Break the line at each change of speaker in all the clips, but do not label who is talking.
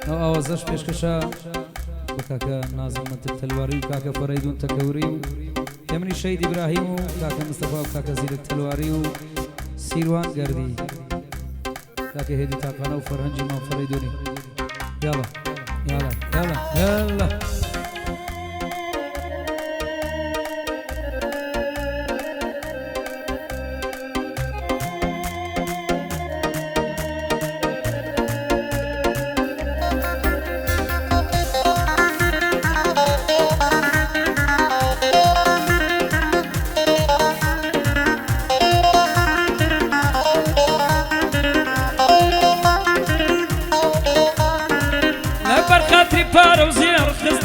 ئەو ئاوازەش پێشکەشە بە کاکە نازمەت تەلواری و کاکە فەرەیدون تەکەوری و ئێمنی شەید ئیبراهیم و کاکە مستەفا و کاکە زیرەک تەلواری و سیروان گەردی کاکە هێدی تاقانە و فەرهەنجی مام فەرەیدونی یاڵە یاڵە یاڵە یاڵە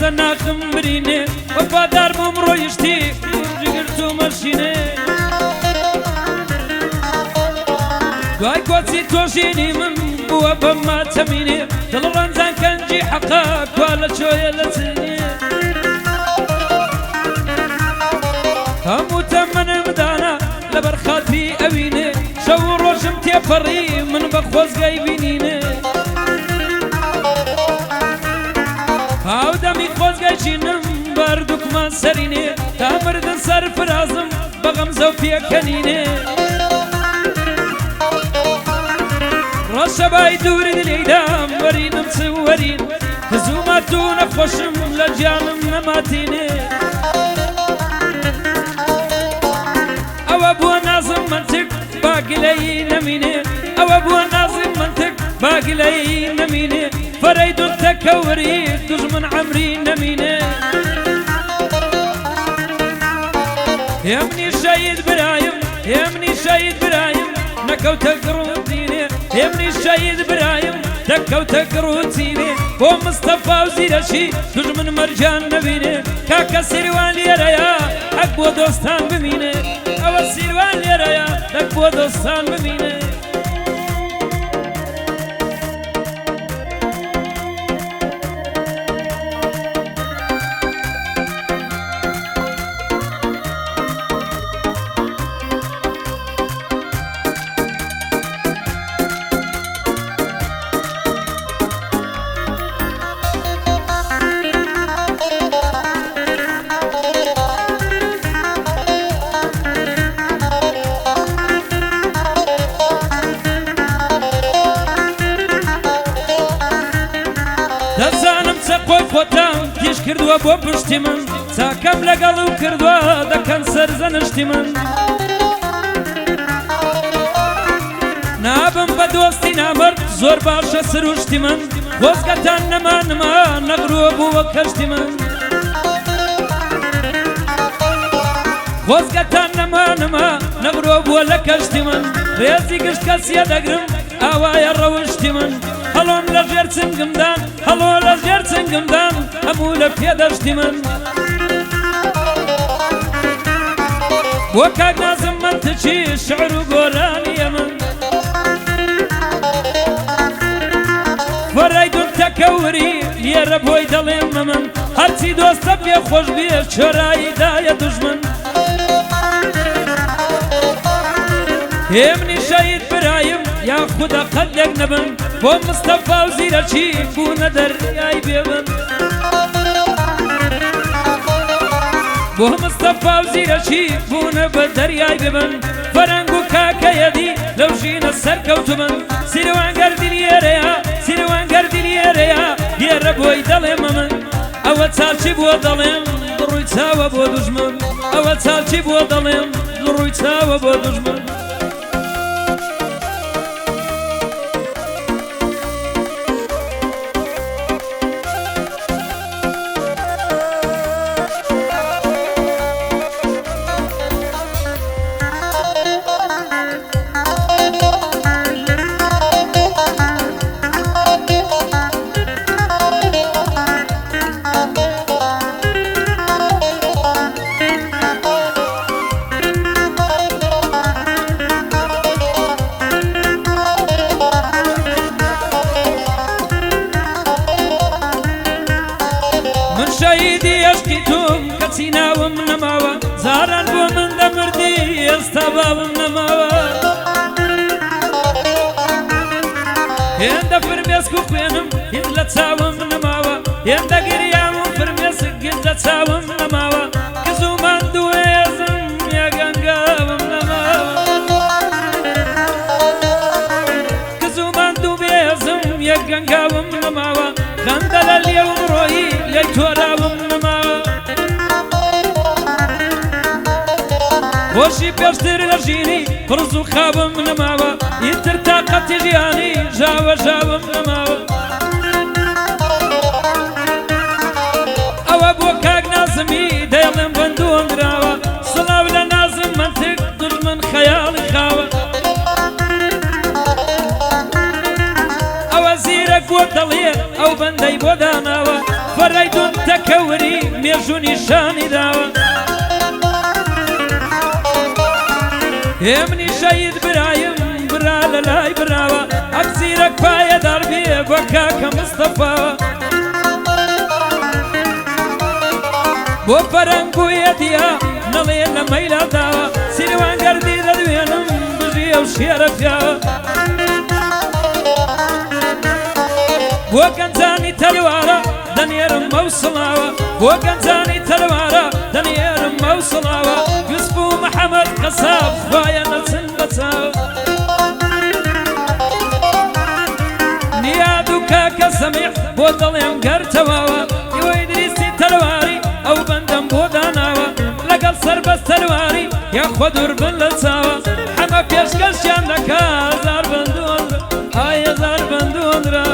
ناخم برینه وفادار بوم رویشتی جگر تو مرشینه دوای کۆچی تۆژینی من بووە بەمما تەمینێ دڵ ڕەنجان کەنجی حەقا کوا لە چۆیە لە چنێ هەموو تەمەنم دانا لەبەر خاتری ئەوینێ شەو و ڕۆژم تێپەڕی من بە خۆزگای بینینێ هاودەمی خۆزگەیچینم بەردووکمان سەرینێ تا مردن سەر فرازم بە غەمزە و پێکەنینێ ڕەشەبای دووری دلێدام وەرینم چ وەرین کەزوومات و نەخۆشم لە گیانم نەماتینێ ئەوە بووە نازم منتق باگلەی نەمینێ ئەوە بووە نازم منتق باگلەی نەمینێ فەرەیدون تەکەوری دوژمن عەمری نەمینێ هێمنی شەید برایم هێمنی شەید برایم نەکەوتە گڕوتینێ هێمنی شەید برایم دەکەوتە گڕوتینێ بۆ مستەفا و زیرەکی دوژمن مەرجان نەبینێ کاکە سیروان لێرەیە حەق بۆ دۆستان بمینێ ئەوە سیروان لێرەیە حەق بۆ دۆستان بمینێ دەزانم چە قۆی خۆتان تیش کردووە بۆ پشتی من چاکەم لەگەڵ و کردووە دەکەن سەرزەنشتی من نابم بە دۆستی نامەرد زۆر باشە سروشتی من خۆزگەتان نەمانما نەغرووە بووە کەشتی من خۆزگەتان نەمانما نەغرووە بووە لە کەشتی من ڕێزی گشت کەسیە دەگرم ئاوایە ڕەوشتی من هەڵۆم لە ژێر چنگمدان هەڵۆ لە ژێر چنگمدان هەموو لە پێدەشتی من بۆ کاک نازم منتچی شعر و گۆرانیە من فەرەیدون تەکەوری لێرە بۆی دەڵێم من هەرچی دۆستە پێ خۆش بێ چۆراییدایە دوژمن هێمنی شەید برایم یاخودە قەدێک نەبن بۆ مستەفا و زیرەکی بوونە دەریای بێبن بۆ مستەفا و زیرەکی بوونە بە دەریای ببن فەرەنگ و کاکەیەدی لەو ژینە سەرکەوتومن سیروان گەردی لێرەیە سیروان گەردی لێرەیە لێرە بۆی دەڵێمە من ئەوە چاچی بووە دەڵێم ڕووی چاوە بۆ دوژمن ئەوە چاچی بووە دەڵێم ڕووی چاوە بۆ دوژمن شەیدی عشقی تۆم کەچی ناوم نەماوە زاران بۆ من دەمردی ئێستا باوم نەماوە هێندە فرمێسک و خوێنم هیچ لە چاوم نەماوە هێندە گریام و فرمێسک هیچ لە چاوم نەماوە کەس و ماندوێزم یەگەنگاوم نەماوە کەس و ماندوێزم یەکگەنگاوم نەماوە خەندە لە لێوم ڕۆیی لێی تۆراوم نەماوە خۆشی پێشتر لە ژینی قڕز و خابم نەماوە ئیتر تاقەتی ژیانی ژاوە ژاوم نەماوە ئەوە بۆ کاک نازمی دەیڵم بەندووەم دراوە سڵاو لە نازم منتق دژمن خەیاڵی خاوە ئەوە زیرەک بۆ دەڵێ ئەو بەندەی بۆ داناوە فەرەیدون تەکەوری مێژوو نیشانی داوە ئێمنی شەید برایم برا لە لای براوە ئەک زیرەک پایەدار بێ بە کاکە مستەفاوە بۆ فەرەنگ و هێدیە نەڵێ لە مەیلا داوە سیروان گەردی دەدوێنم بژی ئەو شێرە پیاوە بۆ گەنجانی تەلوارە دەنێرم مەوسڵاوە بۆ گەنجانی تەلوارە دەنێرم مەوسڵاوە یوسف و محەمەد قەساب وایە نەچن بە چاوە نیاد و کاکە سەمیح بۆ دڵێم گەرتەواوە ئێوەی دریستی تەلواری ئەو بەندەم بۆ داناوە لەگەڵ سەربەست تەلواری یاخوا دوور بن لە چاوە هەمە پێشکەشیان دەکا زار بەندووەن ئایە زار بەندووەنرا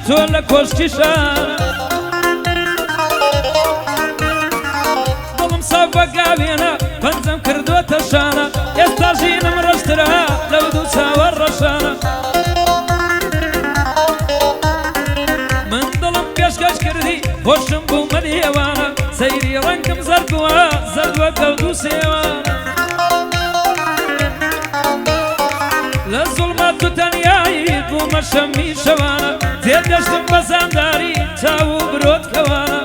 تۆ لە کۆشتی شانە دڵم ساو بە گاوێنە پەنجەم کردووەتە شانە ئێستا ژینم ڕەشترا لەو دوو چاوە ڕەشانە من دڵم پێشکەش کردی خۆشم بوو مەلێوانە سەیری ڕەنگم زەردووە زەردووە کەوت و سێوانە لە زوڵمات و تەنیایی بوومە شەمی شەوانە تێدەشتم بە زانداری چاو و برۆتکەوانە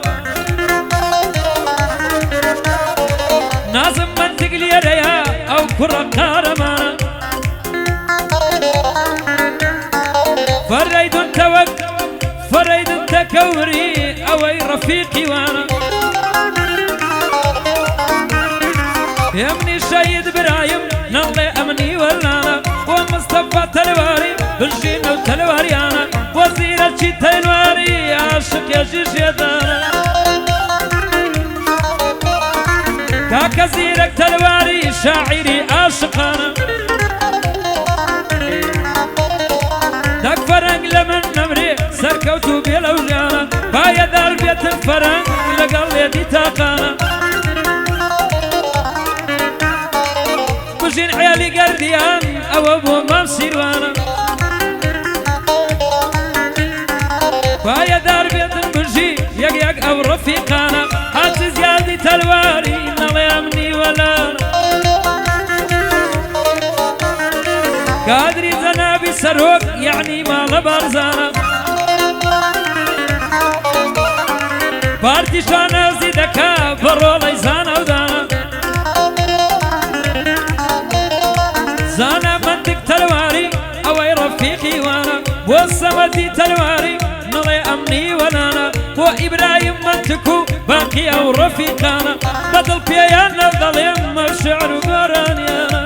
نازم منتیق لێرەیە ئەو کوڕە قارەمانە فەرەیدون تەوەک فەرەیدون تەکەوری ئەوەی ڕەفیقی وانە ئێمنی شەید برایم نەڵێ ئەمنی وەلانە بۆ مستەفا تەلواری بژینە و تەلواریانە بۆ زیرەکی تەلواری عاشقێکی ژێدانە کاکە زیرەک تەلواری شاعیری عاشقانە دەک فەرەنگ لە من نەمرێ سەرکەوت و بێ لەو ژیانە پایەدار بێتن فەرەنگ لەگەڵ لێدی تاقانە بژین حێلی گەردیان ئەوە بۆ مام سیروانە پایەدار بێتن بژی یەک یەک ئەو ڕەفیقانە هاچی زیادی تەلواری نەڵێ ئەمنی وەلانە کادری جەنابی سەرۆک یعنی ماڵە بارزانە پارتی شانازی دەکا بە ڕۆڵەی زانە و دانە زانە منتیق تەلواری ئەوەی ڕەفیقی وانە بۆ سەمەدی تەلواری نەڵێ ئەمنی وەلانە بۆ ئیبراهیم منتیق و باقی ئەو ڕەفیقانە بەدڵ پێیان نەدەڵێم مە شێعر و گۆرانیانە